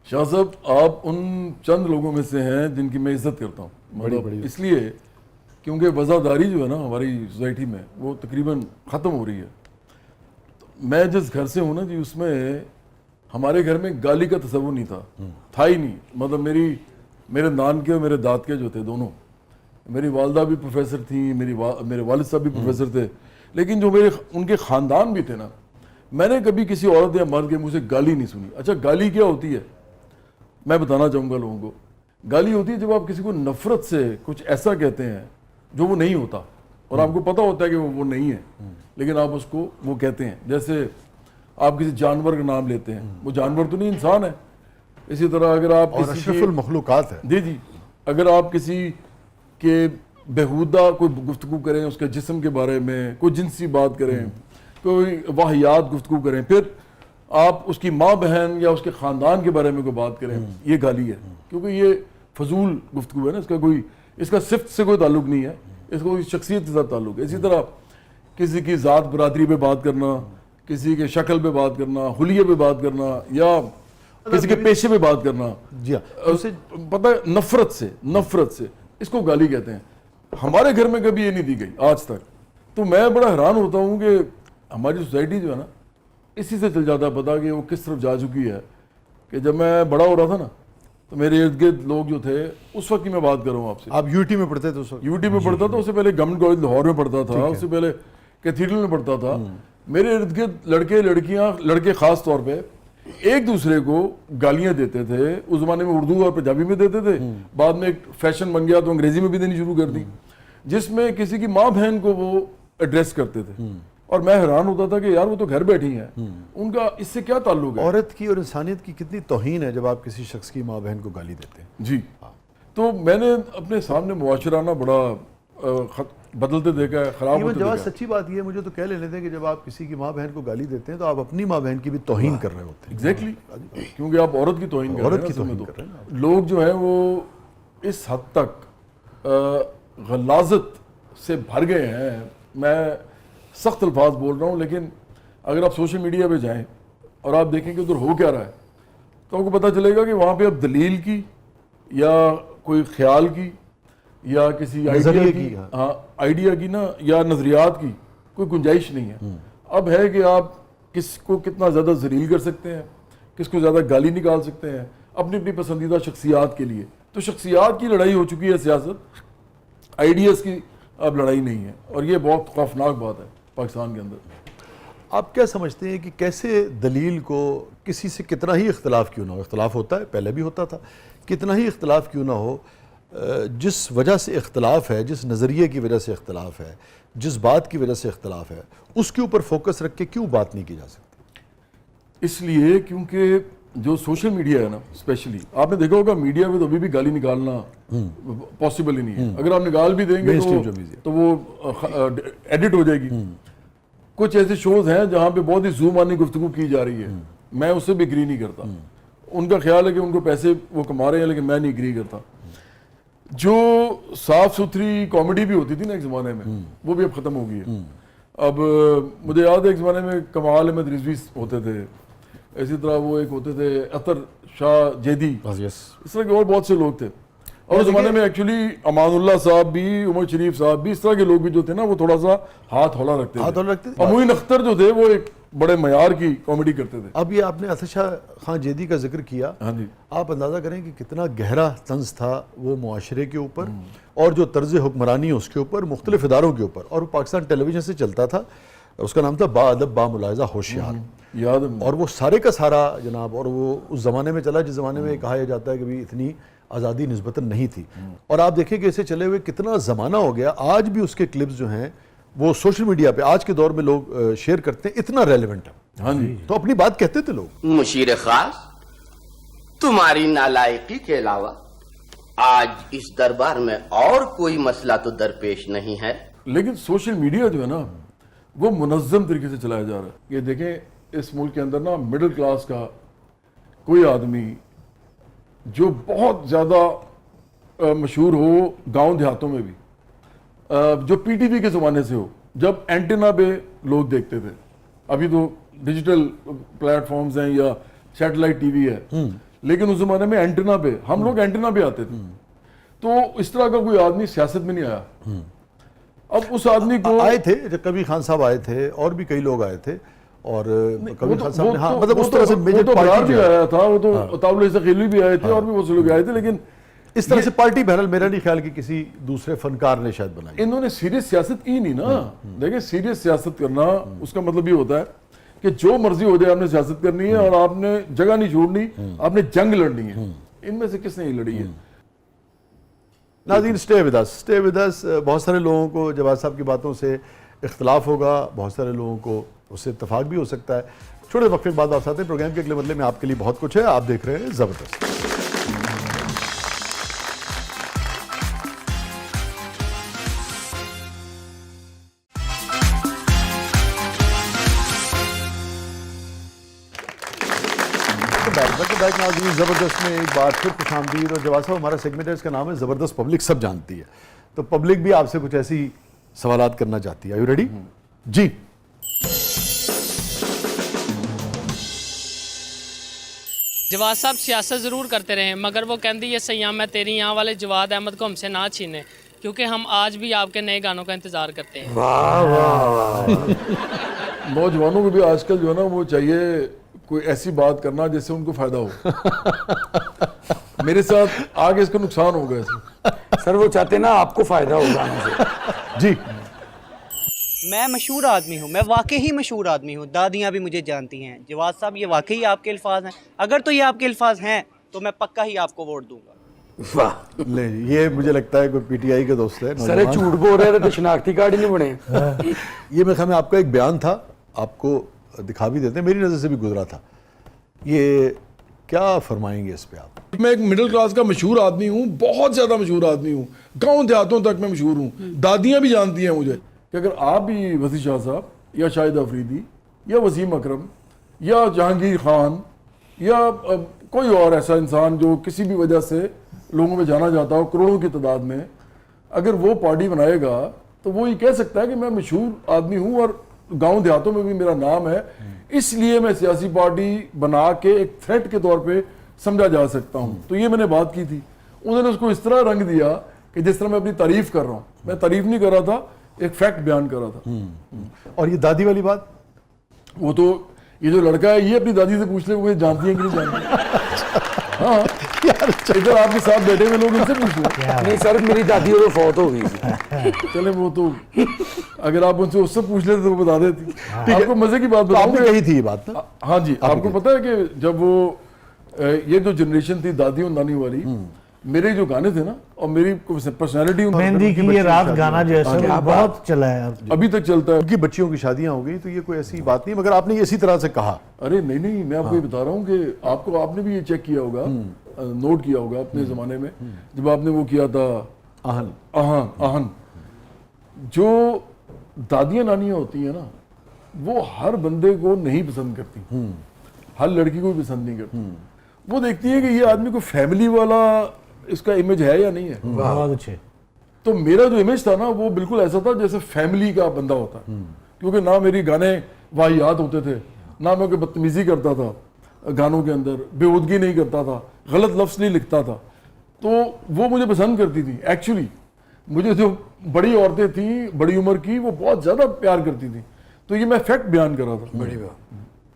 शाह साहब, आप उन चंद लोगों में से हैं जिनकी मैं इज्जत करता हूँ, मतलब इसलिए क्योंकि वज़ादारी जो है ना हमारी सोसाइटी में वो तकरीबन ख़त्म हो रही है। तो मैं जिस घर से हूँ ना जी, उसमें हमारे घर में गाली का तस्वुर नहीं था ही नहीं। मतलब मेरे नान के और मेरे दाद के जो थे दोनों, मेरी वालदा भी प्रोफेसर थी, मेरे वालिद साहब भी प्रोफेसर थे, लेकिन जो उनके ख़ानदान भी थे ना, मैंने कभी किसी औरत या मर्द के मुँह से गाली नहीं सुनी। अच्छा, गाली क्या होती है मैं बताना चाहूँगा लोगों को। गाली होती है जब आप किसी को नफरत से कुछ ऐसा कहते हैं जो वो नहीं होता और आपको पता होता है कि वो नहीं है, लेकिन आप उसको वो कहते हैं। जैसे आप किसी जानवर का नाम लेते हैं, वो जानवर तो नहीं, इंसान है। इसी तरह अगर आप अशरफुल मखलूकात है जी, अगर आप किसी के बेहुदा कोई गुफ्तगू करें, उसके जिस्म के बारे में कोई जिनसी बात करें, कोई वाहियात गुफ्तगू करें, फिर आप उसकी माँ बहन या उसके ख़ानदान के बारे में कोई बात करें, ये गाली है। क्योंकि ये फजूल गुफ्तगू है ना, इसका सिफ्त से कोई ताल्लुक नहीं है, इसका कोई शख्सियत के साथ ताल्लुक है। इसी तरह किसी की ज़ात बरादरी पे बात करना, किसी के शक्ल पे बात करना, हुलिये पे बात करना, या किसी के पेशे पे बात करना, जी उसे पता है नफरत से इसको गाली कहते हैं। हमारे घर में कभी ये नहीं दी गई आज तक। तो मैं बड़ा हैरान होता हूँ कि हमारी सोसाइटी जो है ना, इसी से चल जाता पता कि वो किस तरफ जा चुकी है। कि जब मैं बड़ा हो रहा था ना, तो मेरे इर्द गिर्द लोग जो थे, उस वक्त की मैं बात कर रहा हूँ आपसे, आप यूटी में पढ़ते थे उस वक्त? यूटी में पढ़ता था, उससे पहले गवर्नमेंट कॉलेज लाहौर में पढ़ता था, उससे पहले कैथीड्रल में पढ़ता था। मेरे इर्द गिर्द लड़के लड़कियां, लड़के खास तौर पे एक दूसरे को गालियां देते थे। उस जमाने में उर्दू और पंजाबी में देते थे, बाद में एक फैशन बन गया तो अंग्रेजी में भी देनी शुरू कर दी, जिसमें किसी की माँ बहन को वो एड्रेस करते थे। और मैं हैरान होता था कि यार वो तो घर बैठी हैं, उनका इससे क्या ताल्लुक है। औरत की और इंसानियत की कितनी तौहीन है जब आप किसी शख्स की माँ बहन को गाली देते हैं। जी तो मैंने अपने सामने मुआशराना बड़ा बदलते देखा है, खराब होते देखा है। सच्ची बात ये मुझे तो कह लेने थे कि जब आप किसी की माँ बहन को गाली देते हैं तो आप अपनी माँ बहन की भी तौहीन कर रहे होते हैं। एग्जैक्टली, क्योंकि आप औरत की तौहीन कर रहे हैं। लोग जो है वो इस हद तक गलाजत से भर गए हैं। मैं सख्त अल्फाज बोल रहा हूँ, लेकिन अगर आप सोशल मीडिया पे जाएं और आप देखें कि उधर हो क्या रहा है, तो आपको पता चलेगा कि वहाँ पे अब दलील की या कोई ख्याल की या किसी आइडिया की ना, या नजरियात की कोई गुंजाइश नहीं है। अब है कि आप किसको कितना ज़्यादा जलील कर सकते हैं, किसको ज़्यादा गाली निकाल सकते हैं अपनी अपनी पसंदीदा शख्सियात के लिए। तो शख्सियात की लड़ाई हो चुकी है सियासत, आइडियाज़ की अब लड़ाई नहीं है, और ये बहुत खौफनाक बात है पाकिस्तान के अंदर। आप क्या समझते हैं कि कैसे दलील को, किसी से कितना ही इख्तलाफ क्यों ना हो, इख्तलाफ होता है, पहले भी होता था, कितना ही इख्तलाफ क्यों ना हो, जिस वजह से इख्तलाफ है, जिस नज़रिए की वजह से इख्तलाफ है, जिस बात की वजह से इख्तलाफ है, उसके ऊपर फोकस रख के क्यों बात नहीं की जा सकती? इसलिए क्योंकि जो सोशल मीडिया है ना, स्पेशली आपने देखा होगा मीडिया में तो अभी भी गाली निकालना पॉसिबल ही नहीं है। अगर आप निकाल भी देंगे तो वो एडिट हो जाएगी। कुछ ऐसे शोज हैं जहां पे बहुत ही ज़ूमानी गुफ्तगू की जा रही है, मैं उससे भी एग्री नहीं करता। उनका ख्याल है कि उनको पैसे वो कमा रहे हैं, लेकिन मैं नहीं एग्री करता। जो साफ सुथरी कॉमेडी भी होती थी ना एक ज़माने में, वो भी अब ख़त्म हो गई है। अब मुझे याद है एक ज़माने में कमाल अहमद रिजवी होते थे, इसी तरह वो एक होते थे अतर शाह जेदी, इस तरह के और बहुत से लोग थे। और उस जमाने में एक्चुअली अमानुल्लाह साहब भी, उमर शरीफ साहब भी, इस तरह के लोग भी जो थे ना, वो थोड़ा सा हाथ हौला रखते थे। और मोइन अख्तर जो थे वो एक बड़े मयार की कॉमेडी करते थे। अब ये आपने अतर शाह खां जेदी का जिक्र किया, हाँ जी, आप अंदाज़ा करें कि कितना गहरा तंज था वो मुआशरे के ऊपर और जो तर्ज हुक्मरानी है उसके ऊपर, मुख्तलिफ इदारों के ऊपर। और वो पाकिस्तान टेलीविजन से चलता था, उसका नाम था बाअदब बामुलाहिज़ा होशियार, याद है। और वो सारे का सारा जनाब, और वो उस ज़माने में चला जिस ज़माने में कहा जाता है कि भी इतनी आज़ादी निस्बतन नहीं थी। और आप देखें कि इसे चले हुए कितना ज़माना हो गया, आज भी उसके क्लिप्स जो हैं वो सोशल मीडिया पे आज के दौर में लोग शेयर करते हैं, इतना रेलेवेंट है। हाँ जी, तो अपनी बात कहते थे लोग। मुशीर खास, तुम्हारी नालायकी के अलावा आज इस दरबार में और कोई मसला तो दरपेश नहीं है। लेकिन सोशल मीडिया जो है ना, वो मुनज़्ज़म तरीके से चलाया जा रहा है। ये देखें, इस मुल्क के अंदर ना मिडिल क्लास का कोई आदमी जो बहुत ज़्यादा मशहूर हो गांव देहातों में भी, जो पीटीवी के ज़माने से हो, जब एंटीना पे लोग देखते थे, अभी तो डिजिटल प्लेटफॉर्म्स हैं या सैटेलाइट टीवी है, लेकिन उस जमाने में एंटीना पे हम लोग एंटीना पे आते थे, तो इस तरह का कोई आदमी सियासत में नहीं आया। अब उस आदमी को आए थे, जब कबीर खान साहब आए थे और भी कई लोग आए थे, और कबीर खान साहब ने हाँ मतलब उस तरह से मेजर बरार पार्टी भी आया था, वो तो ताउल ख़लीली भी आए थे और भी बहुत से लोग आए थे, लेकिन इस तरह से पार्टी बहरहाल मेरा नहीं ख्याल कि किसी दूसरे फनकार ने शायद बनाई। इन्होंने सीरियस सियासत की नहीं ना। देखिए सीरियस सियासत करना उसका मतलब ये होता है कि जो मर्जी हो जाए आपने सियासत करनी है और आपने जगह नहीं छोड़नी, आपने जंग लड़नी है। इनमें से किसने ही लड़ी है? नाज़रीन स्टे विद अस। बहुत सारे लोगों को जवाद साहब की बातों से इख्तलाफ होगा, बहुत सारे लोगों को उससे इत्तफाक भी हो सकता है। छोटे वक्फे के बाद वापस आते हैं। प्रोग्राम के अगले बदले में आपके लिए बहुत कुछ है, आप देख रहे हैं ज़बरदस्त। नाज़रीन ज़बरदस्त में एक बार फिर खुशामदीद। और जवाद साहब हमारा सेगमेंट है, इसका नाम है ज़बरदस्त पब्लिक सब जानती है, तो पब्लिक भी आपसे कुछ ऐसी सवालात करना चाहती है। Are you ready? जी जवाद साहब सियासत ज़रूर करते रहे, मगर वो कहती है सयाम मैं तेरी यहाँ वाले जवाद अहमद को हमसे ना छीने, क्योंकि हम आज भी आपके नए गानों का इंतज़ार करते हैं। वाह वाह नौजवानों को भी आजकल जो है ना वो चाहिए कोई ऐसी बात करना जिससे उनको फायदा हो। मेरे साथ आगे इसका नुकसान होगा ऐसे। सर वो चाहते ना आपको फायदा हो गानों से। जी मैं मशहूर आदमी हूँ, मैं वाकई ही मशहूर आदमी हूँ, दादियाँ भी मुझे जानती हैं। जवाद साहब ये वाकई आपके अल्फाज हैं? अगर तो ये आपके अल्फाज हैं तो मैं पक्का ही आपको वोट दूंगा। वाह ले जी, ये मुझे लगता है कोई पीटीआई के दोस्त है सर ये झूठ बोल रहे थे तो शिनाख्ती कार्ड ही नहीं बने। ये मेरे ख्याल में आपका एक बयान था, आपको दिखा भी देते हैं, मेरी नज़र से भी गुजरा था। ये क्या फरमाएंगे इस पे आप? मैं एक मिडिल क्लास का मशहूर आदमी हूँ, बहुत ज्यादा मशहूर आदमी हूँ, गांव देहातों तक मैं मशहूर हूँ। दादियाँ भी जानती हैं मुझे कि अगर आप भी वसी शाह साहब या शाहिद अफरीदी या वसीम अकरम या जहांगीर खान या कोई और ऐसा इंसान जो किसी भी वजह से लोगों में जाना जाता हो करोड़ों की तादाद में, अगर वो पार्टी बनाएगा तो वो ये कह सकता है कि मैं मशहूर आदमी हूँ और गांव देहातों में भी मेरा नाम है, इसलिए मैं सियासी पार्टी बना के एक थ्रेट के तौर पे समझा जा सकता हूँ। तो ये मैंने बात की थी, उन्होंने उसको इस तरह रंग दिया कि जिस तरह मैं अपनी तारीफ कर रहा हूँ। मैं तारीफ नहीं कर रहा था, एक फैक्ट बयान कर रहा था। और ये दादी वाली बात? वो तो ये जो लड़का है ये अपनी दादी से पूछ ले वो जानती है कि नहीं जानती। हाँ यार इधर आपके साथ बैठे हुए लोग इनसे पूछ लो। नहीं सर मेरी दादी तो फौत हो गई थी। चले वो तो अगर आप उनसे उससे पूछ लेते तो वो बता देती। आपको मजे की बात तो आपने बताऊं कही थी ये बात ना? हाँ जी, आपको पता है कि जब वो ये जो जनरेशन थी दादी और नानी वाली, मेरे जो गाने थे ना और मेरी पर्सनैलिटी मेहंदी की ये रात गाना जो है सर बहुत चला है, अभी तक चलता है। उनकी बच्चियों की शादियां हो गई, तो ये कोई ऐसी बात नहीं, मगर आपने ये इसी तरह से कहा। अरे नहीं नहीं, मैं आपको ये बता रहा हूँ कि आपको आपने भी ये चेक किया होगा, नोट किया होगा अपने जमाने में जब आपने वो किया था आहन आहन आहन, जो दादियाँ नानियाँ होती हैं ना वो हर बंदे को नहीं पसंद करती, हर लड़की को भी पसंद नहीं करती। वो देखती है कि ये आदमी को फैमिली वाला इसका इमेज है या नहीं है। बहुत अच्छे। तो मेरा जो इमेज था ना वो बिल्कुल ऐसा था जैसे फैमिली का बंदा होता है, क्योंकि ना मेरी गाने वाहियात होते थे, ना मैं कोई बदतमीजी करता था गानों के अंदर, बेहूदगी नहीं करता था, गलत लफ्ज़ नहीं लिखता था, तो वो मुझे पसंद करती थी। एक्चुअली मुझे जो बड़ी औरतें थी बड़ी उम्र की वो बहुत ज़्यादा प्यार करती थी। तो ये मैं फैक्ट बयान कर रहा था। बड़ी बात।